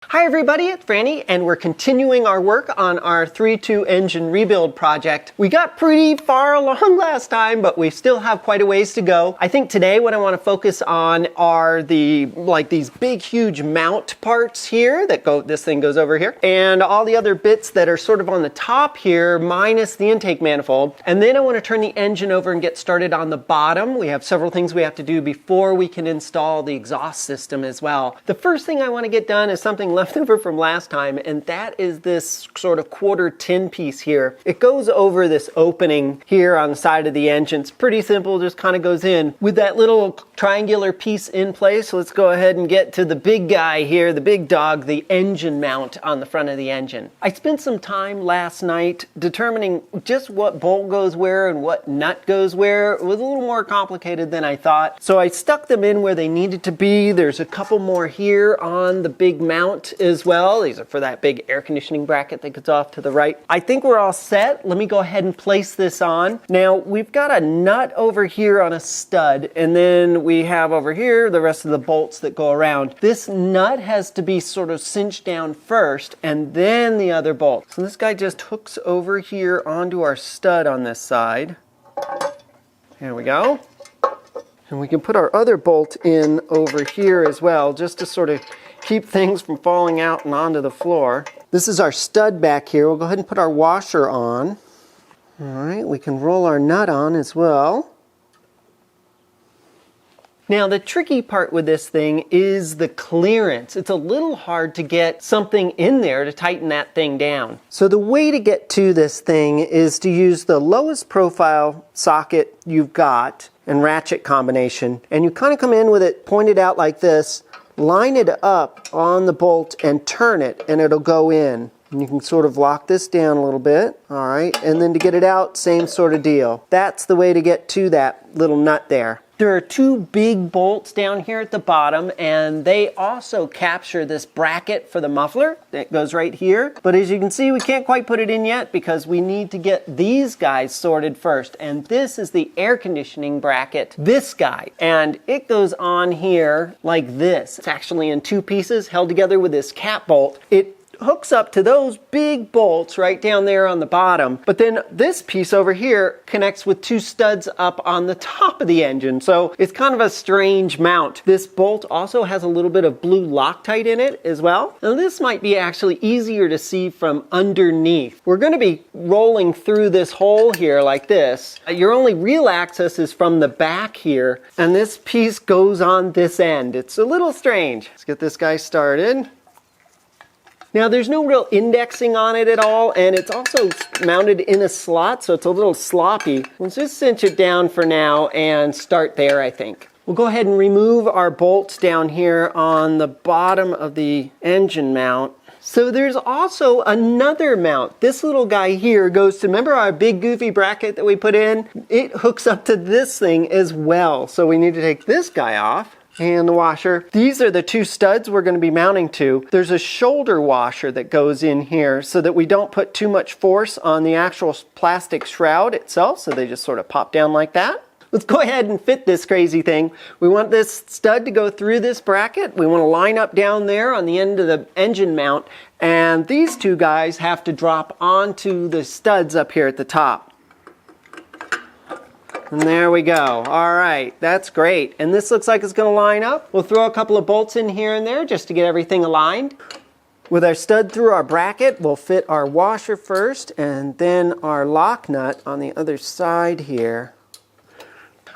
Hi everybody, it's Franny, and we're continuing our work on our 3.2 engine rebuild project. We got pretty far along last time, but we still have quite a ways to go. I think today what I want to focus on are these big huge mount parts here that this thing goes over here, and all the other bits that are sort of on the top here minus the intake manifold. And then I want to turn the engine over and get started on the bottom. We have several things we have to do before we can install the exhaust system as well. The first thing I want to get done is something left over from last time, and that is this sort of quarter tin piece here. It goes over this opening here on the side of the engine. It's pretty simple, just kind of goes in with that little triangular piece in place. So let's go ahead and get to the big guy here, the big dog, the engine mount on the front of the engine. I spent some time last night determining just what bolt goes where and what nut goes where. It was a little more complicated than I thought, so I stuck them in where they needed to be. There's a couple more here on the big mount as well. These are for that big air conditioning bracket that goes off to the right. I think we're all set. Let me go ahead and place this on. Now we've got a nut over here on a stud, and then we have over here the rest of the bolts that go around. This nut has to be sort of cinched down first and then the other bolts. So this guy just hooks over here onto our stud on this side. There we go. And we can put our other bolt in over here as well, just to sort of keep things from falling out and onto the floor. This is our stud back here. We'll go ahead and put our washer on. All right, we can roll our nut on as well. Now the tricky part with this thing is the clearance. It's a little hard to get something in there to tighten that thing down. So the way to get to this thing is to use the lowest profile socket you've got and ratchet combination, and you kind of come in with it pointed out like this, line it up on the bolt and turn it, and it'll go in. And you can sort of lock this down a little bit, all right, and then to get it out, same sort of deal. That's the way to get to that little nut there. There are two big bolts down here at the bottom, and they also capture this bracket for the muffler that goes right here. But as you can see, we can't quite put it in yet because we need to get these guys sorted first. And this is the air conditioning bracket, this guy. And it goes on here like this. It's actually in two pieces held together with this cap bolt. It hooks up to those big bolts right down there on the bottom, but then this piece over here connects with two studs up on the top of the engine, so it's kind of a strange mount. This bolt also has a little bit of blue Loctite in it as well. Now this might be actually easier to see from underneath. We're going to be rolling through this hole here like this. Your only real access is from the back here, and this piece goes on this end. It's a little strange. Let's get this guy started. Now there's no real indexing on it at all, and it's also mounted in a slot, so it's a little sloppy. Let's just cinch it down for now and start there, I think. We'll go ahead and remove our bolts down here on the bottom of the engine mount. So there's also another mount. This little guy here goes to, remember our big goofy bracket that we put in? It hooks up to this thing as well. So we need to take this guy off. And the washer. These are the two studs we're going to be mounting to. There's a shoulder washer that goes in here so that we don't put too much force on the actual plastic shroud itself, so they just sort of pop down like that. Let's go ahead and fit this crazy thing. We want this stud to go through this bracket. We want to line up down there on the end of the engine mount, and these two guys have to drop onto the studs up here at the top. And there we go. All right, that's great. And this looks like it's going to line up. We'll throw a couple of bolts in here and there just to get everything aligned. With our stud through our bracket, we'll fit our washer first and then our lock nut on the other side here.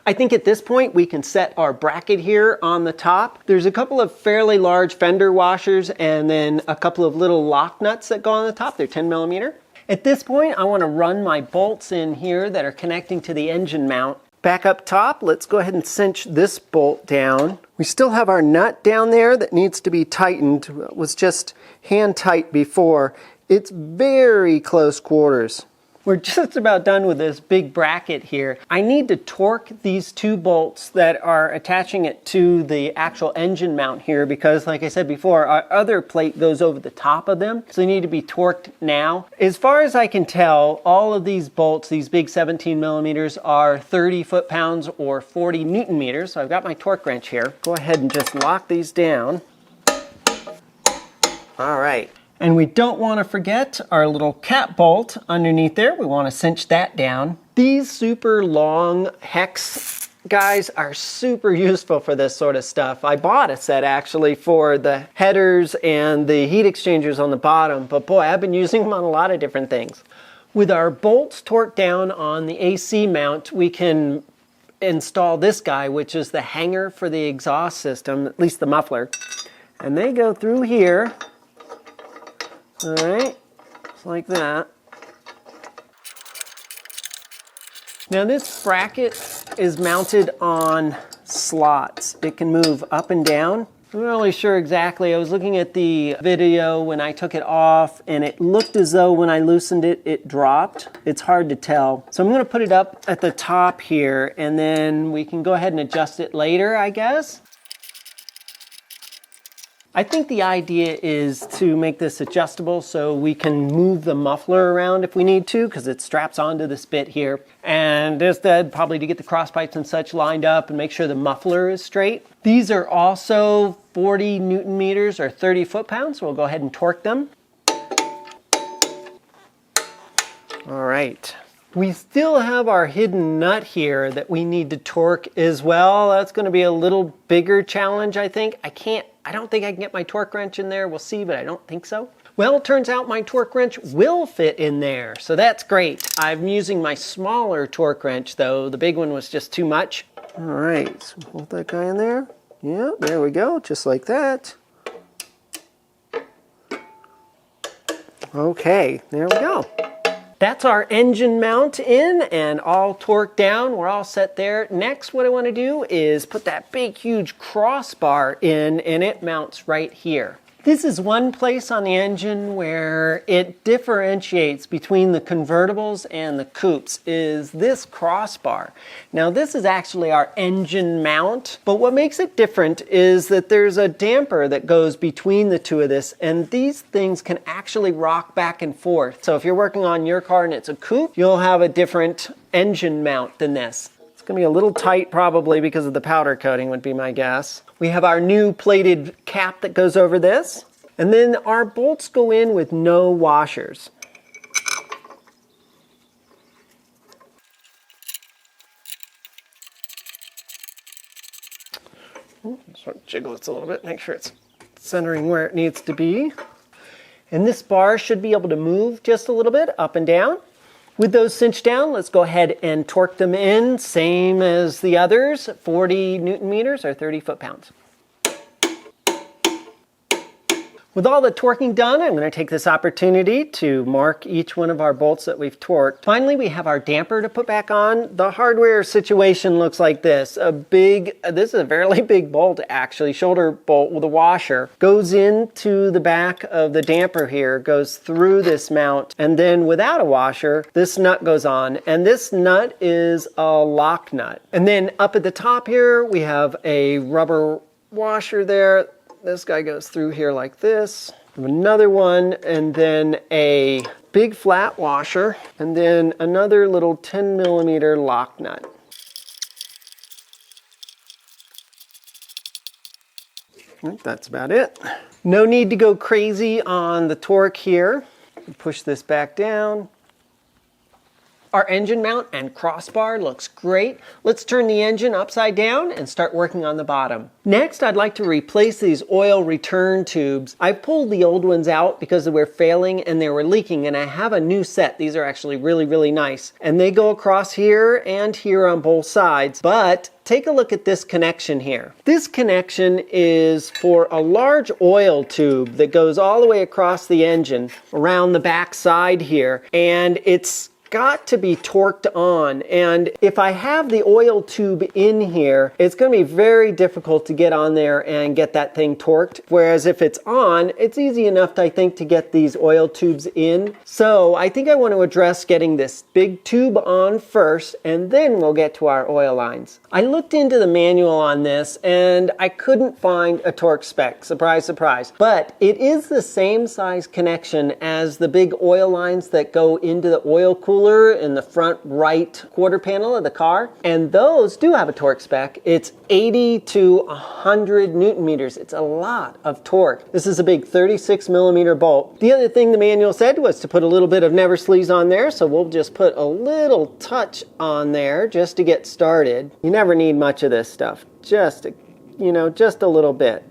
I think at this point we can set our bracket here on the top. There's a couple of fairly large fender washers and then a couple of little lock nuts that go on the top. They're 10 millimeter. At this point, I want to run my bolts in here that are connecting to the engine mount. Back up top, let's go ahead and cinch this bolt down. We still have our nut down there that needs to be tightened. It was just hand tight before. It's very close quarters. We're just about done with this big bracket here. I need to torque these two bolts that are attaching it to the actual engine mount here because, like I said before, our other plate goes over the top of them, so they need to be torqued now. As far as I can tell, all of these bolts, these big 17 millimeters, are 30 foot-pounds or 40 newton meters, so I've got my torque wrench here. Go ahead and just lock these down. All right. And we don't want to forget our little cap bolt underneath there. We want to cinch that down. These super long hex guys are super useful for this sort of stuff. I bought a set actually for the headers and the heat exchangers on the bottom, but boy, I've been using them on a lot of different things. With our bolts torqued down on the AC mount, we can install this guy, which is the hanger for the exhaust system, at least the muffler. And they go through here. All right, just like that. Now this bracket is mounted on slots. It can move up and down. I'm not really sure exactly. I was looking at the video when I took it off and it looked as though when I loosened it, it dropped. It's hard to tell. So I'm gonna put it up at the top here and then we can go ahead and adjust it later, I guess. I think the idea is to make this adjustable so we can move the muffler around if we need to, because it straps onto this bit here. And instead, probably to get the cross pipes and such lined up and make sure the muffler is straight. These are also 40 Newton meters or 30 foot-pounds, so we'll go ahead and torque them. All right. We still have our hidden nut here that we need to torque as well. That's going to be a little bigger challenge, I think. I don't think I can get my torque wrench in there. We'll see, but I don't think so. Well, it turns out my torque wrench will fit in there, so that's great. I'm using my smaller torque wrench, though. The big one was just too much. All right, so hold that guy in there. Yeah, there we go, just like that. Okay, there we go. That's our engine mount in and all torqued down. We're all set there. Next, what I want to do is put that big, huge crossbar in, and it mounts right here. This is one place on the engine where it differentiates between the convertibles and the coupes, is this crossbar. Now this is actually our engine mount, but what makes it different is that there's a damper that goes between the two of this, and these things can actually rock back and forth. So if you're working on your car and it's a coupe, you'll have a different engine mount than this. It's gonna be a little tight probably because of the powder coating would be my guess. We have our new plated cap that goes over this. And then our bolts go in with no washers. Sort of jiggle it a little bit, make sure it's centering where it needs to be. And this bar should be able to move just a little bit up and down. With those cinched down, let's go ahead and torque them in, same as the others, 40 Newton meters or 30 foot-pounds. With all the torquing done, I'm going to take this opportunity to mark each one of our bolts that we've torqued. Finally, we have our damper to put back on. The hardware situation looks like this. This is a fairly big bolt actually, shoulder bolt with a washer. Goes into the back of the damper here, goes through this mount, and then without a washer, this nut goes on. And this nut is a lock nut. And then up at the top here, we have a rubber washer there. This guy goes through here like this. Another one, and then a big flat washer, and then another little 10 millimeter lock nut. I think that's about it. No need to go crazy on the torque here. Push this back down. Our engine mount and crossbar looks great. Let's turn the engine upside down and start working on the bottom. Next, I'd like to replace these oil return tubes. I pulled the old ones out because they were failing and they were leaking, and I have a new set. These are actually really, really nice. And they go across here and here on both sides, but take a look at this connection here. This connection is for a large oil tube that goes all the way across the engine around the back side here, and it's got to be torqued on. And if I have the oil tube in here, it's going to be very difficult to get on there and get that thing torqued. Whereas if it's on, it's easy enough, I think, to get these oil tubes in. So I think I want to address getting this big tube on first, and then we'll get to our oil lines. I looked into the manual on this and I couldn't find a torque spec. Surprise, surprise. But it is the same size connection as the big oil lines that go into the oil cooler muffler in the front right quarter panel of the car. And those do have a torque spec. It's 80 to 100 Newton meters. It's a lot of torque. This is a big 36 millimeter bolt. The other thing the manual said was to put a little bit of never sleaze on there. So we'll just put a little touch on there just to get started. You never need much of this stuff. Just a little bit.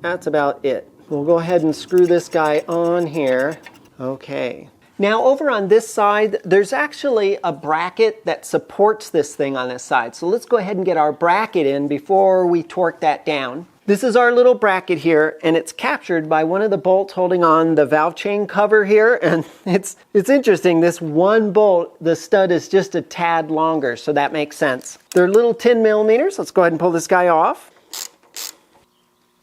That's about it. We'll go ahead and screw this guy on here. Okay. Now over on this side, there's actually a bracket that supports this thing on this side. So let's go ahead and get our bracket in before we torque that down. This is our little bracket here, and it's captured by one of the bolts holding on the valve chain cover here. And it's interesting, this one bolt, the stud is just a tad longer, so that makes sense. They're little 10 millimeters. Let's go ahead and pull this guy off.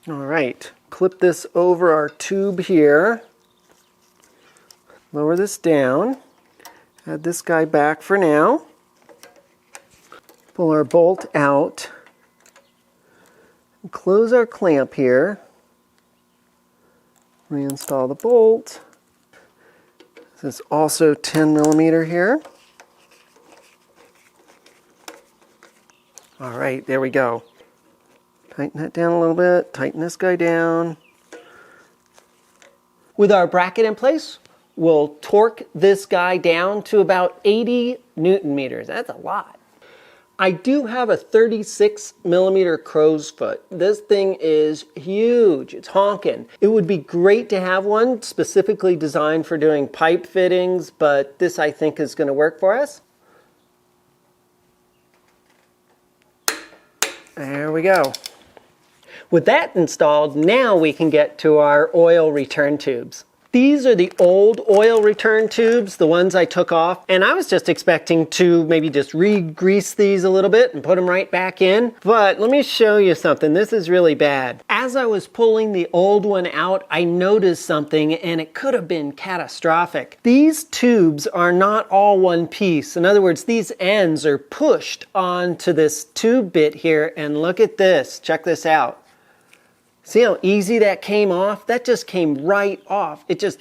All right, clip this over our tube here. Lower this down. Add this guy back for now. Pull our bolt out. Close our clamp here. Reinstall the bolt. This is also 10 millimeter here. All right, there we go. Tighten that down a little bit. Tighten this guy down. With our bracket in place, we'll torque this guy down to about 80 Newton meters. That's a lot. I do have a 36 millimeter crow's foot. This thing is huge. It's honking. It would be great to have one specifically designed for doing pipe fittings, but this I think is going to work for us. There we go. With that installed, now we can get to our oil return tubes. These are the old oil return tubes, the ones I took off, and I was just expecting to maybe just re-grease these a little bit and put them right back in. But let me show you something. This is really bad. As I was pulling the old one out, I noticed something, and it could have been catastrophic. These tubes are not all one piece. In other words, these ends are pushed onto this tube bit here, and look at this. Check this out. See how easy that came off? That just came right off. It just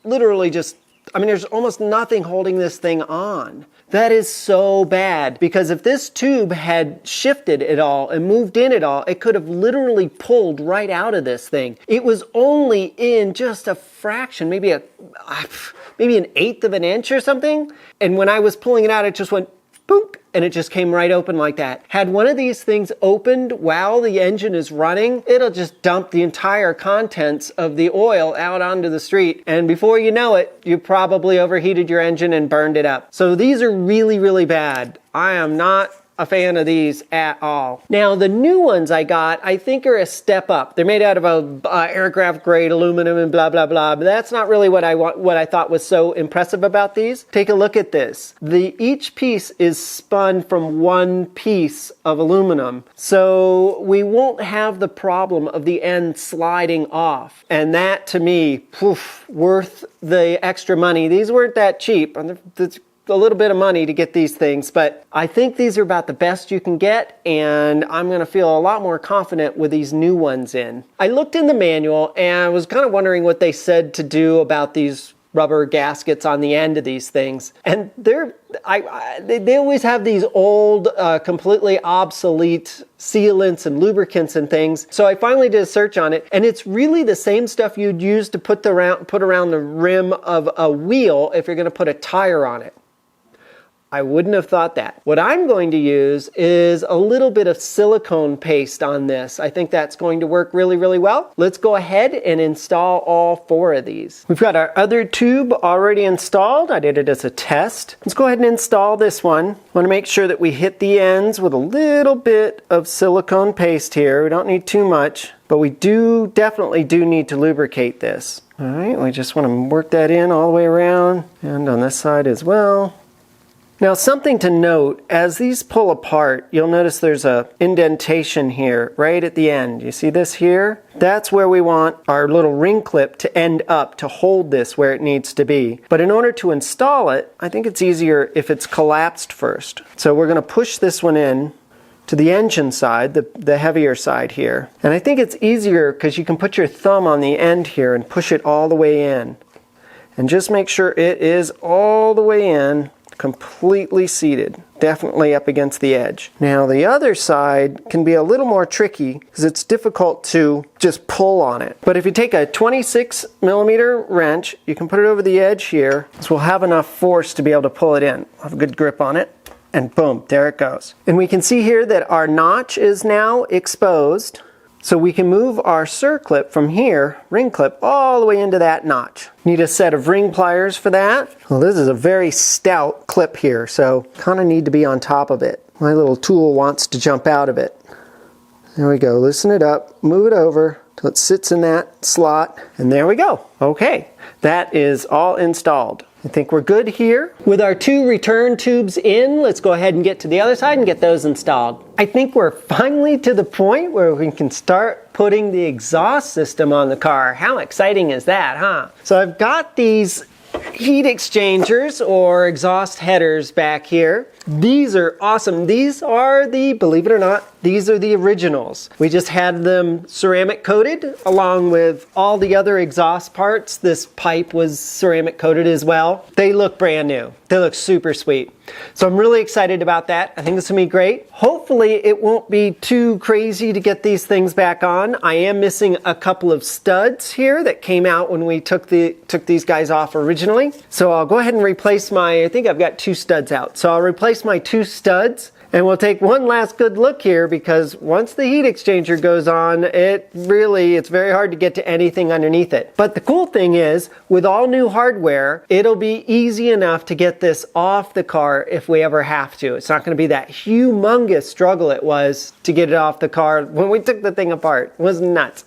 literally just, I mean, there's almost nothing holding this thing on. That is so bad, because if this tube had shifted at all and moved in at all, it could have literally pulled right out of this thing. It was only in just a fraction, maybe an eighth of an inch or something. And when I was pulling it out, it just went boop, and it just came right open like that. Had one of these things opened while the engine is running, it'll just dump the entire contents of the oil out onto the street. And before you know it, you probably overheated your engine and burned it up. So these are really, really bad. I am not a fan of these at all. Now the new ones I got, I think are a step up. They're made out of a aircraft grade aluminum and blah blah blah, but that's not really what I thought was so impressive about these. Take a look at this. Each piece is spun from one piece of aluminum, so we won't have the problem of the end sliding off. And that to me, poof, worth the extra money. These weren't that cheap. It's a little bit of money to get these things, but I think these are about the best you can get, and I'm going to feel a lot more confident with these new ones in. I looked in the manual and was kind of wondering what they said to do about these rubber gaskets on the end of these things, and they always have these old, completely obsolete sealants and lubricants and things. So I finally did a search on it, and it's really the same stuff you'd use to put around the rim of a wheel if you're going to put a tire on it. I wouldn't have thought that. What I'm going to use is a little bit of silicone paste on this. I think that's going to work really, really well. Let's go ahead and install all 4 of these. We've got our other tube already installed. I did it as a test. Let's go ahead and install this one. I want to make sure that we hit the ends with a little bit of silicone paste here. We don't need too much, but we definitely do need to lubricate this. All right, we just want to work that in all the way around and on this side as well. Now something to note, as these pull apart, you'll notice there's a indentation here right at the end. You see this here? That's where we want our little ring clip to end up to hold this where it needs to be. But in order to install it, I think it's easier if it's collapsed first. So we're going to push this one in to the engine side, the heavier side here. And I think it's easier because you can put your thumb on the end here and push it all the way in. and just make sure it is all the way in, completely seated, definitely up against the edge. Now the other side can be a little more tricky because it's difficult to just pull on it. But if you take a 26mm wrench, you can put it over the edge here, so we'll have enough force to be able to pull it in. I'll have a good grip on it, and boom, there it goes. And we can see here that our notch is now exposed, so we can move our circlip from here, ring clip, all the way into that notch. Need a set of ring pliers for that. Well, this is a very stout clip here, so kind of need to be on top of it. My little tool wants to jump out of it. There we go, loosen it up, move it over till it sits in that slot, and there we go. Okay, that is all installed. I think we're good here. With our 2 return tubes in, let's go ahead and get to the other side and get those installed. I think we're finally to the point where we can start putting the exhaust system on the car. How exciting is that, huh? So I've got these heat exchangers or exhaust headers back here. These are awesome. These are the, believe it or not, these are the originals. We just had them ceramic coated along with all the other exhaust parts. This pipe was ceramic coated as well. They look brand new. They look super sweet. So I'm really excited about that. I think this will be great. Hopefully it won't be too crazy to get these things back on. I am missing a couple of studs here that came out when we took these guys off originally. So I'll go ahead and replace I think I've got 2 studs out. So I'll replace my 2 studs, and we'll take one last good look here, because once the heat exchanger goes on, it's very hard to get to anything underneath it. But the cool thing is, with all new hardware, it'll be easy enough to get this off the car if we ever have to. It's not going to be that humongous struggle it was to get it off the car when we took the thing apart. It was nuts.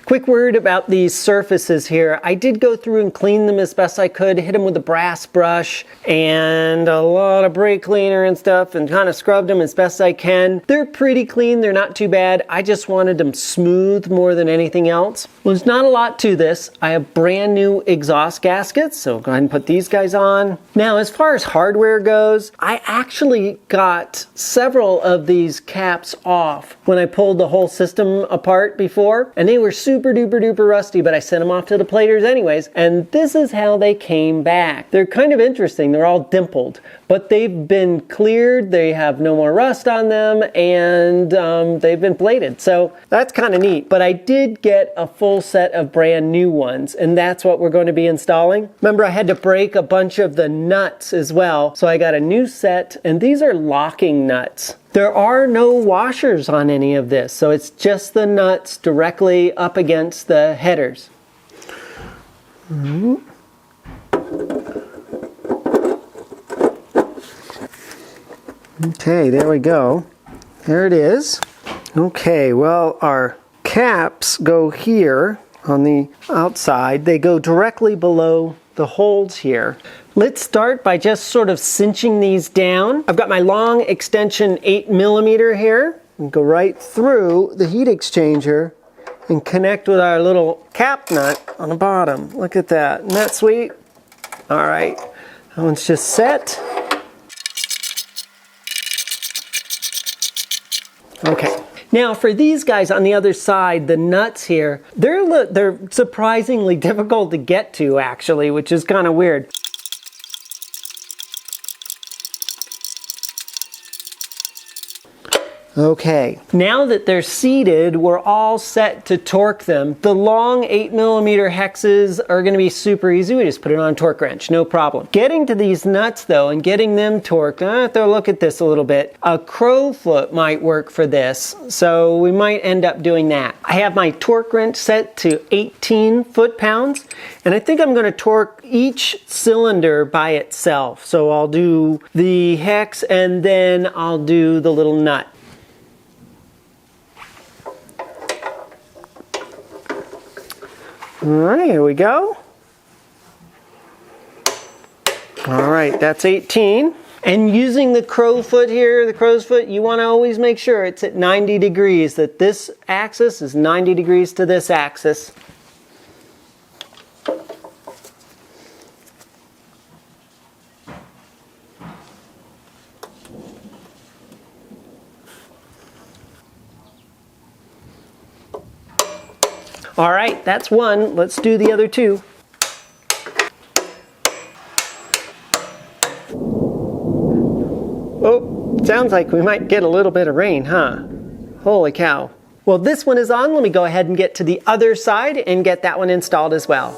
Quick word about these surfaces here. I did go through and clean them as best I could, hit them with a brass brush and a lot of brake cleaner and stuff, and kind of scrubbed them as best I can. They're pretty clean, they're not too bad. I just wanted them smooth more than anything else. Well, there's not a lot to this. I have brand new exhaust gaskets, so go ahead and put these guys on. Now, as far as hardware goes, I actually got several of these caps off when I pulled the whole system apart before, and they were super duper duper rusty, but I sent them off to the platers anyways, and this is how they came back. They're kind of interesting. They're all dimpled, but they've been cleared, they have no more rust on them, and they've been plated, so that's kind of neat. But I did get a full set of brand new ones, and that's what we're going to be installing. Remember, I had to break a bunch of the nuts as well, so I got a new set, and these are locking nuts. There are no washers on any of this, so it's just the nuts directly up against the headers. Okay, there we go. There it is. Okay, well, our caps go here on the outside. They go directly below the holes here. Let's start by just sort of cinching these down. I've got my long extension 8mm here, and go right through the heat exchanger and connect with our little cap nut on the bottom. Look at that, isn't that sweet? All right, that one's just set. Okay. Now for these guys on the other side, the nuts here, they're surprisingly difficult to get to actually, which is kind of weird. Okay, now that they're seated, we're all set to torque them. The long 8mm hexes are going to be super easy. We just put it on a torque wrench, no problem. Getting to these nuts though and getting them torqued, I have to look at this a little bit. A crow foot might work for this, so we might end up doing that. I have my torque wrench set to 18 foot-pounds, and I think I'm going to torque each cylinder by itself. So I'll do the hex and then I'll do the little nut. All right, here we go. All right, that's 18. And using the crow foot here, the crow's foot, you want to always make sure it's at 90 degrees, that this axis is 90 degrees to this axis. All right, that's one. Let's do the other two. Oh, sounds like we might get a little bit of rain, huh? Holy cow. Well, this one is on. Let me go ahead and get to the other side and get that one installed as well.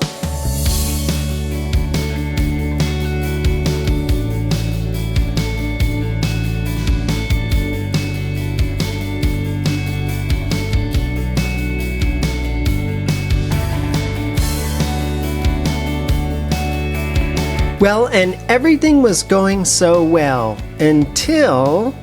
Well, and everything was going so well until...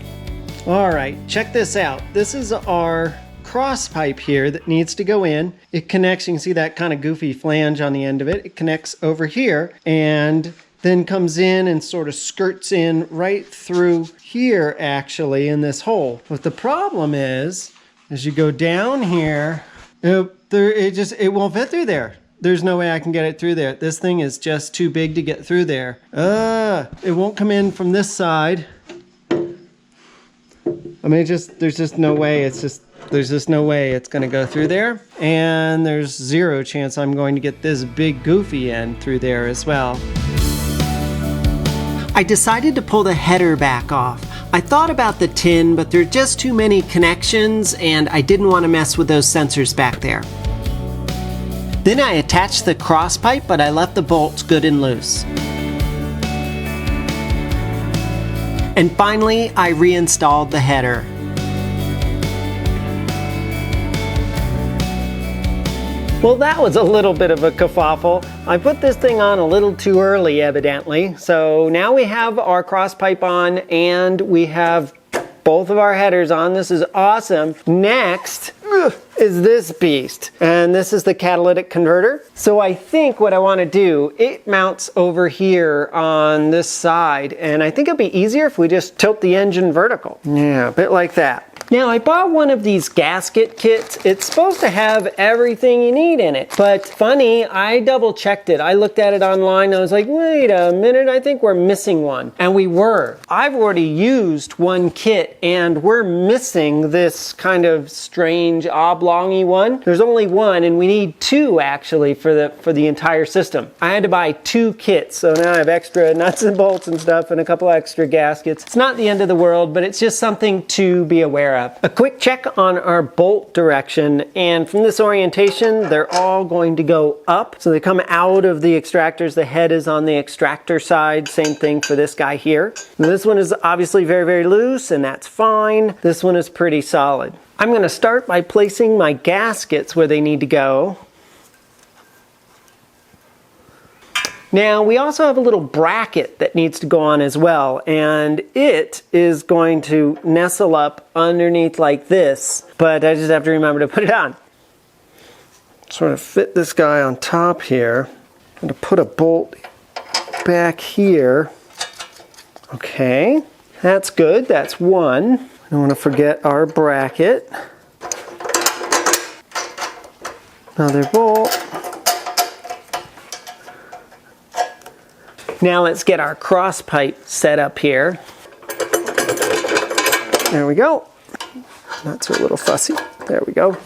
All right, check this out. This is our cross pipe here that needs to go in. It connects, you can see that kind of goofy flange on the end of it. It connects over here and then comes in and sort of skirts in right through here actually in this hole. But the problem is, as you go down here, it won't fit through there. There's no way I can get it through there. This thing is just too big to get through there. It won't come in from this side. I mean, there's just no way. There's just no way it's gonna go through there. And there's zero chance I'm going to get this big goofy end through there as well. I decided to pull the header back off. I thought about the tin, but there are just too many connections and I didn't want to mess with those sensors back there. Then I attached the cross pipe, but I left the bolts good and loose. And finally, I reinstalled the header. Well, that was a little bit of a kerfuffle. I put this thing on a little too early, evidently. So now we have our cross pipe on and we have both of our headers on. This is awesome. Next is this beast, and this is the catalytic converter. So I think what I want to do, it mounts over here on this side, and I think it'll be easier if we just tilt the engine vertical. Yeah, a bit like that. Now I bought one of these gasket kits. It's supposed to have everything you need in it, but funny, I double checked it. I looked at it online. I was like, wait a minute, I think we're missing one. And we were. I've already used one kit and we're missing this kind of strange oblongy one. There's only one and we need two actually for the entire system. I had to buy two kits, so now I have extra nuts and bolts and stuff and a couple extra gaskets. It's not the end of the world, but it's just something to be aware of. A quick check on our bolt direction, and from this orientation they're all going to go up, so they come out of the extractors. The head is on the extractor side, same thing for this guy here. Now, this one is obviously very loose and that's fine. This one is pretty solid. I'm going to start by placing my gaskets where they need to go. Now we also have a little bracket that needs to go on as well, and it is going to nestle up underneath like this, but I just have to remember to put it on. Sort of fit this guy on top here. I'm going to put a bolt back here. Okay, that's good, that's one. I don't want to forget our bracket. Another bolt. Now let's get our cross pipe set up here. There we go. Not so a little fussy. There we go.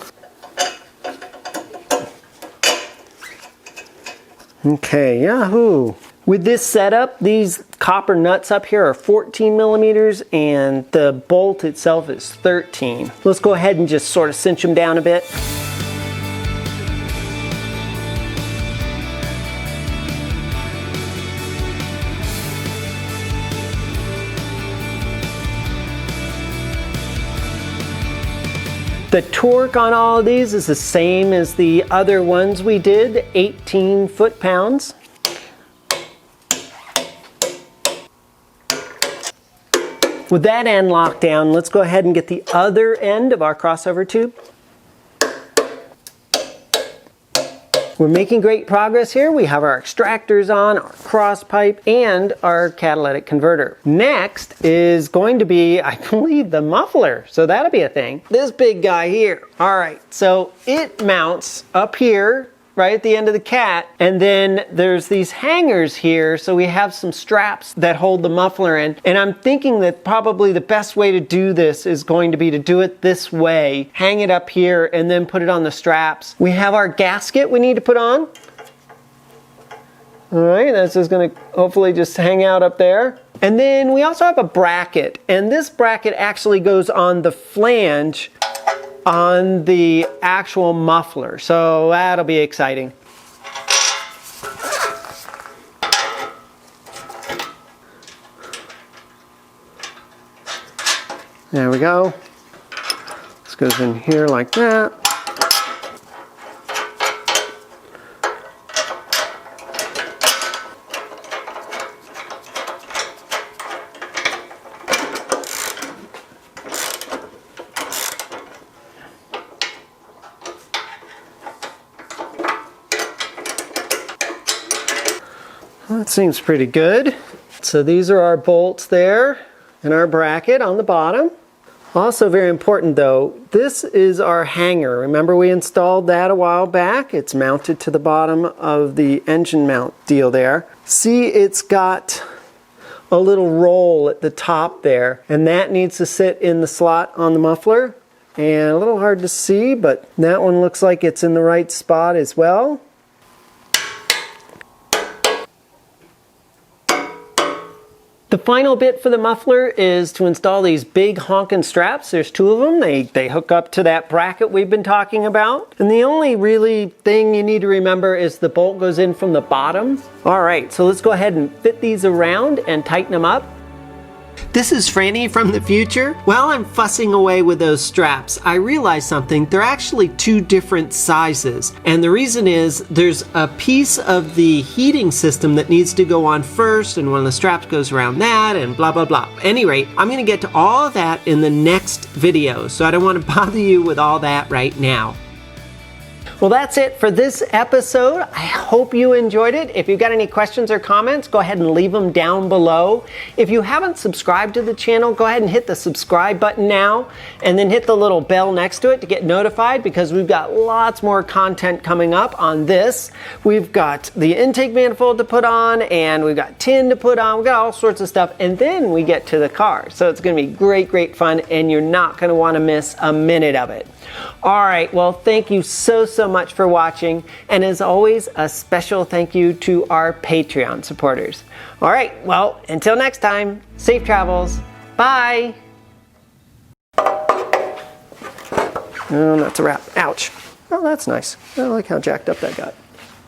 Okay, yahoo! With this setup, these copper nuts up here are 14 millimeters and the bolt itself is 13. Let's go ahead and just sort of cinch them down a bit. The torque on all of these is the same as the other ones we did, 18 foot-pounds. With that end locked down, let's go ahead and get the other end of our crossover tube. We're making great progress here. We have our extractors on, our cross pipe, and our catalytic converter. Next is going to be, I believe, the muffler. So that'll be a thing. This big guy here. All right, so it mounts up here, right at the end of the cat, and then there's these hangers here, so we have some straps that hold the muffler in, and I'm thinking that probably the best way to do this is going to be to do it this way, hang it up here, and then put it on the straps. We have our gasket we need to put on. All right, that's just gonna hopefully just hang out up there. And then we also have a bracket, and this bracket actually goes on the flange on the actual muffler, so that'll be exciting. There we go. This goes in here like that. That seems pretty good. So these are our bolts there and our bracket on the bottom. Also very important though, this is our hanger. Remember we installed that a while back? It's mounted to the bottom of the engine mount deal there. See, it's got a little roll at the top there, and that needs to sit in the slot on the muffler. And a little hard to see, but that one looks like it's in the right spot as well. The final bit for the muffler is to install these big honking straps. There's two of them. They hook up to that bracket we've been talking about. And the only really thing you need to remember is the bolt goes in from the bottom. All right, so let's go ahead and fit these around and tighten them up. This is Franny from the future. While I'm fussing away with those straps, I realized something. They're actually two different sizes. And the reason is there's a piece of the heating system that needs to go on first, and one of the straps goes around that, and blah, blah, blah. At any rate, I'm gonna get to all of that in the next video, so I don't wanna bother you with all that right now. Well, that's it for this episode. I hope you enjoyed it. If you've got any questions or comments, go ahead and leave them down below. If you haven't subscribed to the channel, go ahead and hit the subscribe button now, and then hit the little bell next to it to get notified, because we've got lots more content coming up on this. We've got the intake manifold to put on, and we've got tin to put on. We've got all sorts of stuff, and then we get to the car. So it's gonna be great, great fun, and you're not gonna wanna miss a minute of it. All right, well, thank you so much for watching. And as always, a special thank you to our Patreon supporters. All right, well, until next time, safe travels. Bye. Oh, that's a wrap. Ouch. Oh, that's nice. I like how jacked up that got.